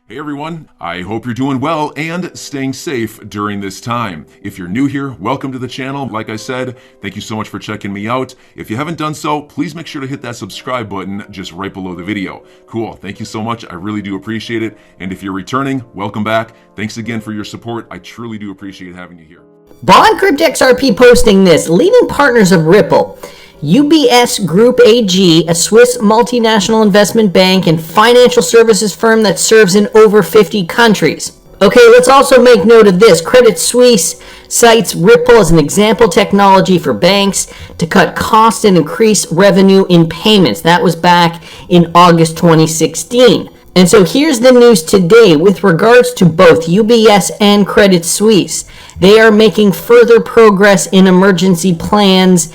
Hey everyone, I hope you're doing well and staying safe during this time. If you're new here, welcome to the channel. Like I said, thank you so much for checking me out. If you haven't done so, please make sure to hit that subscribe button just right below the video. Cool, thank you so much. I really do appreciate it. And if you're returning, welcome back. Thanks again for your support. I truly do appreciate having you here. BondCrypt XRP posting this. Leading partners of Ripple. UBS Group AG, a Swiss multinational investment bank and financial services firm that serves in over 50 countries. Okay, let's also make note of this. Credit Suisse cites Ripple as an example technology for banks to cut costs and increase revenue in payments. That was back in August 2016. And so here's the news today with regards to both UBS and Credit Suisse. They are making further progress in emergency plans,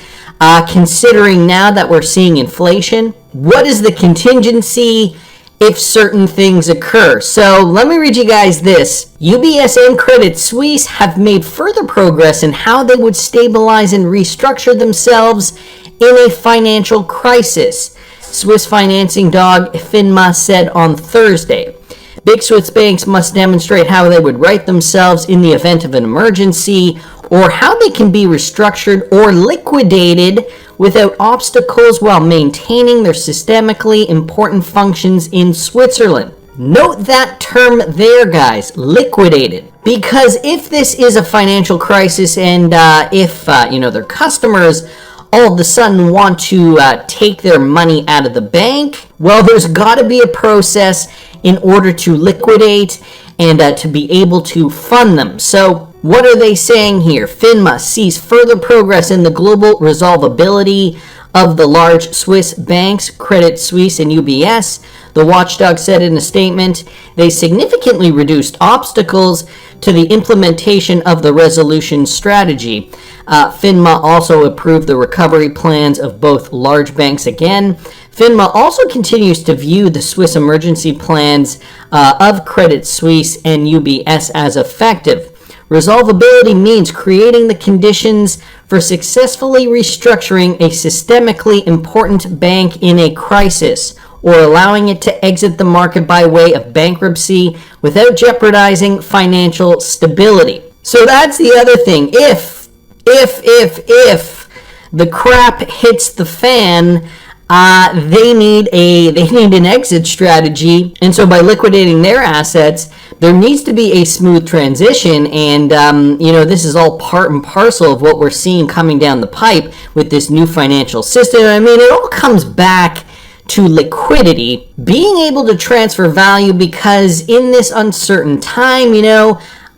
considering now that we're seeing inflation. What is the contingency if certain things occur? So let me read you guys this. UBS and Credit Suisse have made further progress in how they would stabilize and restructure themselves in a financial crisis, Swiss financing dog FINMA said on Thursday. Big Swiss banks must demonstrate how they would right themselves in the event of an emergency, or how they can be restructured or liquidated without obstacles while maintaining their systemically important functions in Switzerland. Note that term there, guys, liquidated. Because if this is a financial crisis and if their customers all of a sudden want to take their money out of the bank, well, there's got to be a process in order to liquidate and to be able to fund them. So what are they saying here? FINMA sees further progress in the global resolvability of the large Swiss banks, Credit Suisse and UBS. The watchdog said in a statement, they significantly reduced obstacles to the implementation of the resolution strategy. FINMA also approved the recovery plans of both large banks again. FINMA also continues to view the Swiss emergency plans of Credit Suisse and UBS as effective. Resolvability means creating the conditions for successfully restructuring a systemically important bank in a crisis, or allowing it to exit the market by way of bankruptcy without jeopardizing financial stability. So that's the other thing. If the crap hits the fan, they need an exit strategy, and so by liquidating their assets, there needs to be a smooth transition, and this is all part and parcel of what we're seeing coming down the pipe with this new financial system. I mean, it all comes back to liquidity, being able to transfer value, because in this uncertain time,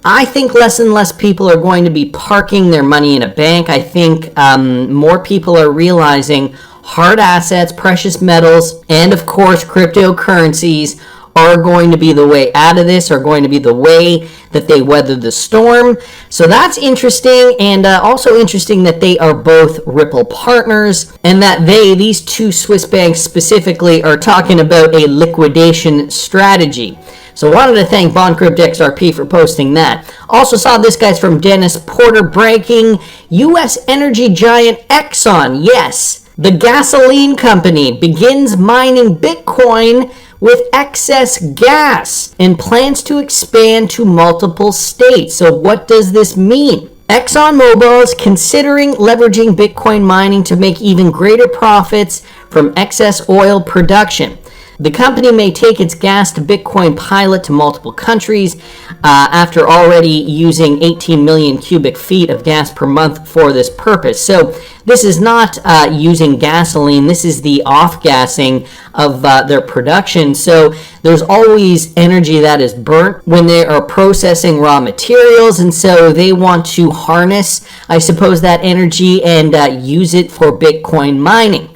I think less and less people are going to be parking their money in a bank. I think more people are realizing hard assets, precious metals, and of course cryptocurrencies are going to be the way out of this, are going to be the way that they weather the storm. So that's interesting, and also interesting that they are both Ripple partners, and that these two Swiss banks specifically, are talking about a liquidation strategy. So wanted to thank BondCrypt XRP for posting that. Also saw this guy's from Dennis Porter breaking. U.S. energy giant Exxon, yes, the gasoline company, begins mining Bitcoin with excess gas and plans to expand to multiple states. So what does this mean? ExxonMobil is considering leveraging Bitcoin mining to make even greater profits from excess oil production. The company may take its gas to Bitcoin pilot to multiple countries after already using 18 million cubic feet of gas per month for this purpose. So this is not using gasoline. This is the off-gassing of their production. So there's always energy that is burnt when they are processing raw materials. And so they want to harness, I suppose, that energy and use it for Bitcoin mining.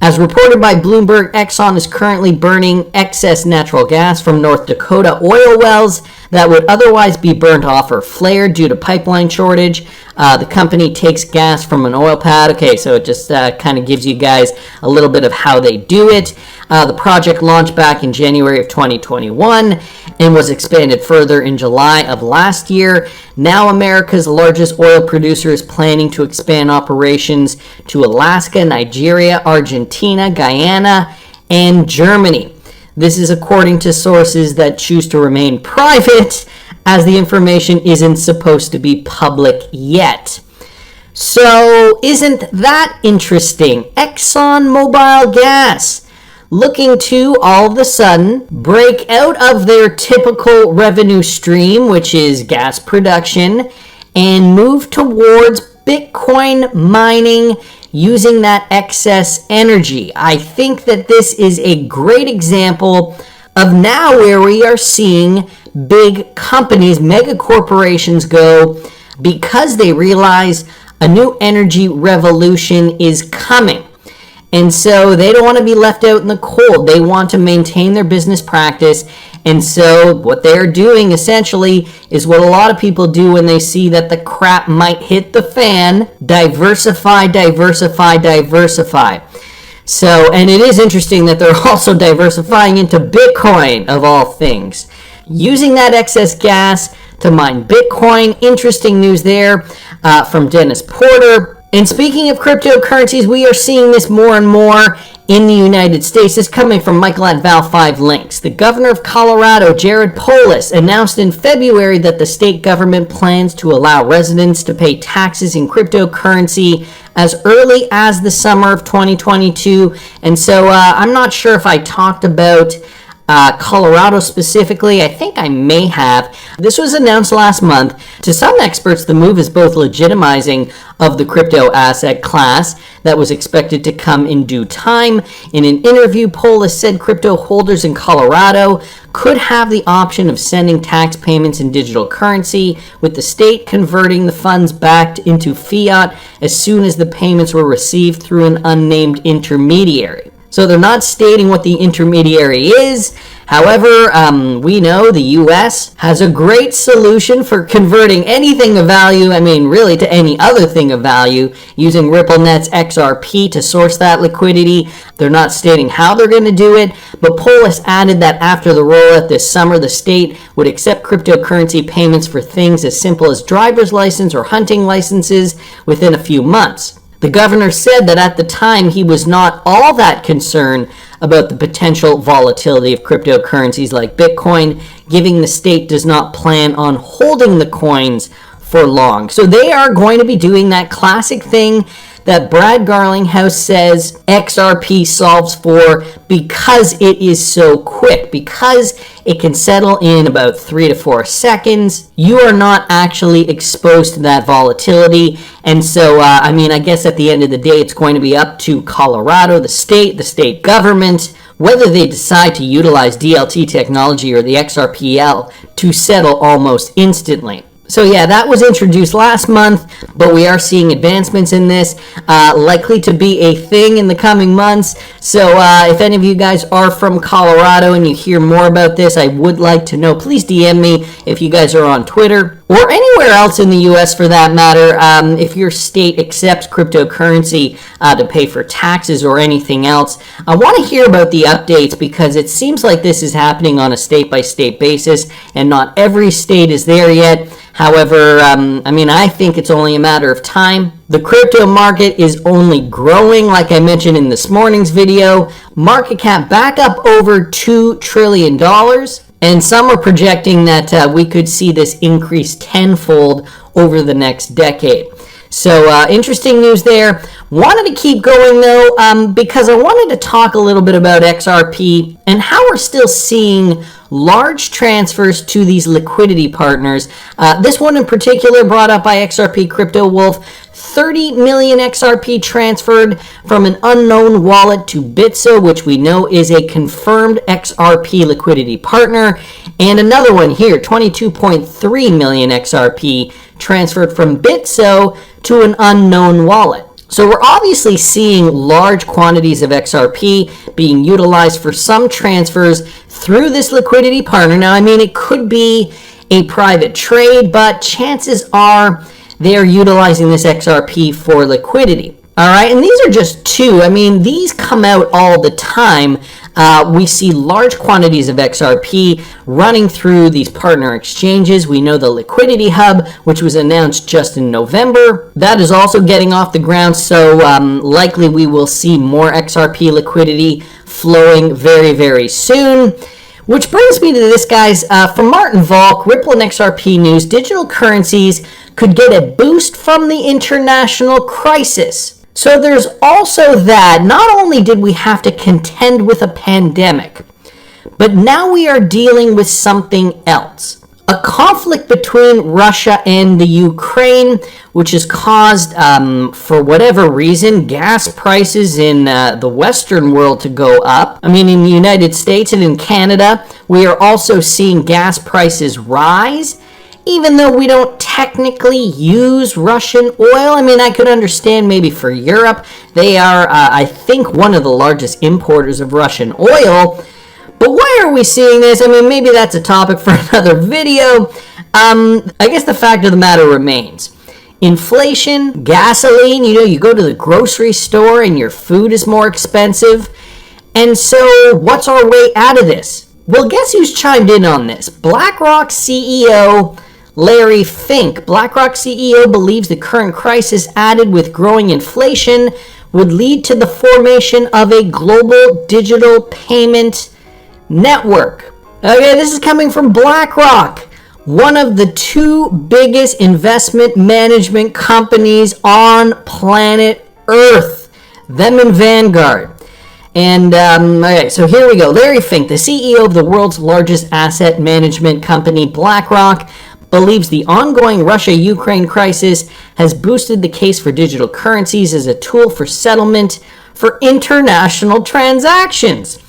As reported by Bloomberg, Exxon is currently burning excess natural gas from North Dakota oil wells that would otherwise be burnt off or flared due to pipeline shortage. The company takes gas from an oil pad. Okay, so it just kind of gives you guys a little bit of how they do it. The project launched back in January of 2021 and was expanded further in July of last year. Now America's largest oil producer is planning to expand operations to Alaska, Nigeria, Argentina, Guyana, and Germany. This is according to sources that choose to remain private, as the information isn't supposed to be public yet. So, isn't that interesting? ExxonMobil Gas looking to all of a sudden break out of their typical revenue stream, which is gas production, and move towards Bitcoin mining using that excess energy. I think that this is a great example of now where we are seeing big companies, mega corporations go because they realize a new energy revolution is coming. And so they don't want to be left out in the cold. They want to maintain their business practice. And so what they're doing essentially is what a lot of people do when they see that the crap might hit the fan: diversify, diversify, diversify. So, and it is interesting that they're also diversifying into Bitcoin, of all things, using that excess gas to mine Bitcoin. Interesting news there from Dennis Porter. And speaking of cryptocurrencies, we are seeing this more and more in the United States. This is coming from Michael at Val5 Links. The governor of Colorado, Jared Polis, announced in February that the state government plans to allow residents to pay taxes in cryptocurrency as early as the summer of 2022. And so I'm not sure if I talked about Colorado specifically. I think I may have. This was announced last month. To some experts, the move is both legitimizing of the crypto asset class that was expected to come in due time. In an interview, Polis said crypto holders in Colorado could have the option of sending tax payments in digital currency, with the state converting the funds back into fiat as soon as the payments were received through an unnamed intermediary. So they're not stating what the intermediary is. However, we know the U.S. has a great solution for converting anything of value, really to any other thing of value, using RippleNet's XRP to source that liquidity. They're not stating how they're going to do it, but Polis added that after the rollout this summer, the state would accept cryptocurrency payments for things as simple as driver's license or hunting licenses within a few months. The governor said that at the time he was not all that concerned about the potential volatility of cryptocurrencies like Bitcoin, given the state does not plan on holding the coins for long. So they are going to be doing that classic thing that Brad Garlinghouse says XRP solves for, because it is so quick, because it can settle in about 3 to 4 seconds. You are not actually exposed to that volatility. And so, I guess at the end of the day, it's going to be up to Colorado, the state government, whether they decide to utilize DLT technology or the XRPL to settle almost instantly. So yeah, that was introduced last month, but we are seeing advancements in this, likely to be a thing in the coming months. So if any of you guys are from Colorado and you hear more about this, I would like to know. Please DM me if you guys are on Twitter or anywhere else in the U.S. for that matter. If your state accepts cryptocurrency to pay for taxes or anything else, I want to hear about the updates, because it seems like this is happening on a state-by-state basis, and not every state is there yet. However, I think it's only a matter of time. The crypto market is only growing, like I mentioned in this morning's video. Market cap back up over $2 trillion. And some are projecting that we could see this increase tenfold over the next decade. So interesting news there. Wanted to keep going though, because I wanted to talk a little bit about XRP and how we're still seeing large transfers to these liquidity partners. This one in particular brought up by XRP Crypto Wolf. 30 million XRP transferred from an unknown wallet to Bitso, which we know is a confirmed XRP liquidity partner. And another one here, 22.3 million XRP transferred from Bitso to an unknown wallet. So we're obviously seeing large quantities of XRP being utilized for some transfers through this liquidity partner. Now, it could be a private trade, but chances are they're utilizing this XRP for liquidity. All right, and these are just two. These come out all the time. We see large quantities of XRP running through these partner exchanges. We know the Liquidity Hub, which was announced just in November, that is also getting off the ground, so likely we will see more XRP liquidity flowing very, very soon. Which brings me to this, guys. From Martin Volk, Ripple and XRP News, digital currencies could get a boost from the international crisis. So there's also that. Not only did we have to contend with a pandemic, but now we are dealing with something else. A conflict between Russia and the Ukraine, which has caused, for whatever reason, gas prices in the Western world to go up. I mean, in the United States and in Canada, we are also seeing gas prices rise. Even though we don't technically use Russian oil, I mean, I could understand maybe for Europe. They are, I think, one of the largest importers of Russian oil. But why are we seeing this? I mean, maybe that's a topic for another video. I guess the fact of the matter remains. Inflation, gasoline, you go to the grocery store and your food is more expensive. And so what's our way out of this? Well, guess who's chimed in on this? BlackRock CEO Larry Fink. BlackRock CEO believes the current crisis, added with growing inflation, would lead to the formation of a global digital payment network. Okay, this is coming from BlackRock, one of the two biggest investment management companies on planet Earth, them and Vanguard. And, okay, so here we go. Larry Fink, the CEO of the world's largest asset management company, BlackRock, believes the ongoing Russia-Ukraine crisis has boosted the case for digital currencies as a tool for settlement for international transactions.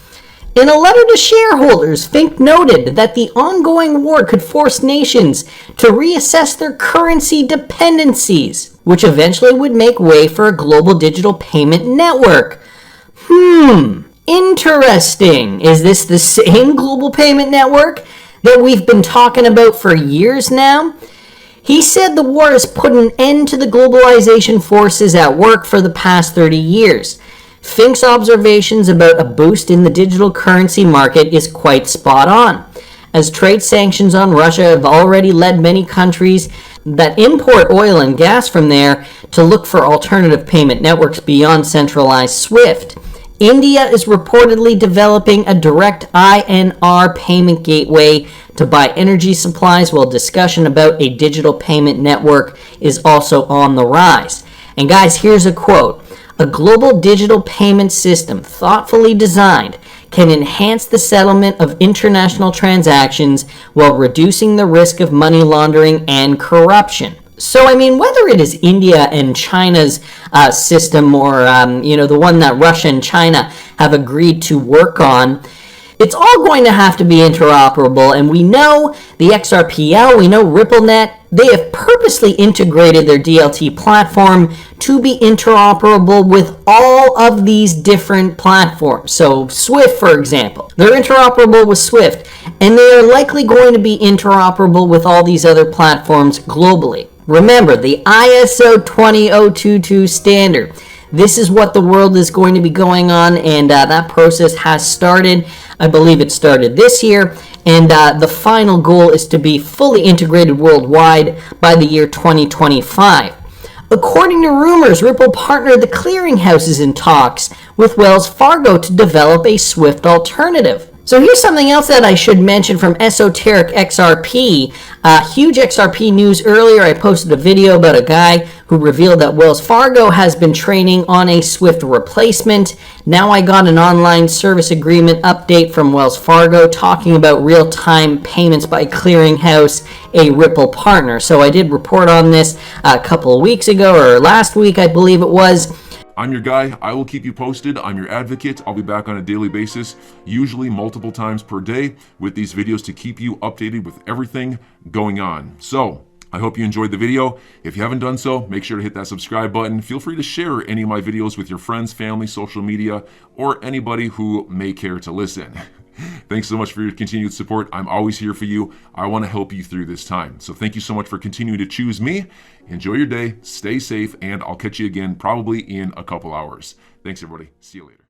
In a letter to shareholders, Fink noted that the ongoing war could force nations to reassess their currency dependencies, which eventually would make way for a global digital payment network. Interesting. Is this the same global payment network that we've been talking about for years now? He said the war has put an end to the globalization forces at work for the past 30 years. Fink's observations about a boost in the digital currency market is quite spot on, as trade sanctions on Russia have already led many countries that import oil and gas from there to look for alternative payment networks beyond centralized SWIFT. India is reportedly developing a direct INR payment gateway to buy energy supplies, while discussion about a digital payment network is also on the rise. And guys, here's a quote. A global digital payment system thoughtfully designed can enhance the settlement of international transactions while reducing the risk of money laundering and corruption. So, I mean, whether it is India and China's system or, the one that Russia and China have agreed to work on, it's all going to have to be interoperable. And we know the XRPL, we know RippleNet, they have purposely integrated their DLT platform to be interoperable with all of these different platforms. So Swift, for example, they're interoperable with Swift, and they are likely going to be interoperable with all these other platforms globally. Remember, the ISO 20022 standard. This is what the world is going to be going on, and that process has started. I believe it started this year, and the final goal is to be fully integrated worldwide by the year 2025. According to rumors, Ripple partnered the clearinghouses in talks with Wells Fargo to develop a SWIFT alternative. So here's something else that I should mention from Esoteric XRP. Huge XRP news earlier. I posted a video about a guy who revealed that Wells Fargo has been training on a SWIFT replacement. Now I got an online service agreement update from Wells Fargo talking about real-time payments by clearinghouse, a Ripple partner. So I did report on this a couple of weeks ago, or last week I believe it was. I'm your guy. I will keep you posted. I'm your advocate. I'll be back on a daily basis, usually multiple times per day, with these videos to keep you updated with everything going on. So I hope you enjoyed the video. If you haven't done so, make sure to hit that subscribe button. Feel free to share any of my videos with your friends, family, social media, or anybody who may care to listen. Thanks so much for your continued support. I'm always here for you. I want to help you through this time. So thank you so much for continuing to choose me. Enjoy your day, stay safe, and I'll catch you again probably in a couple hours. Thanks, everybody. See you later.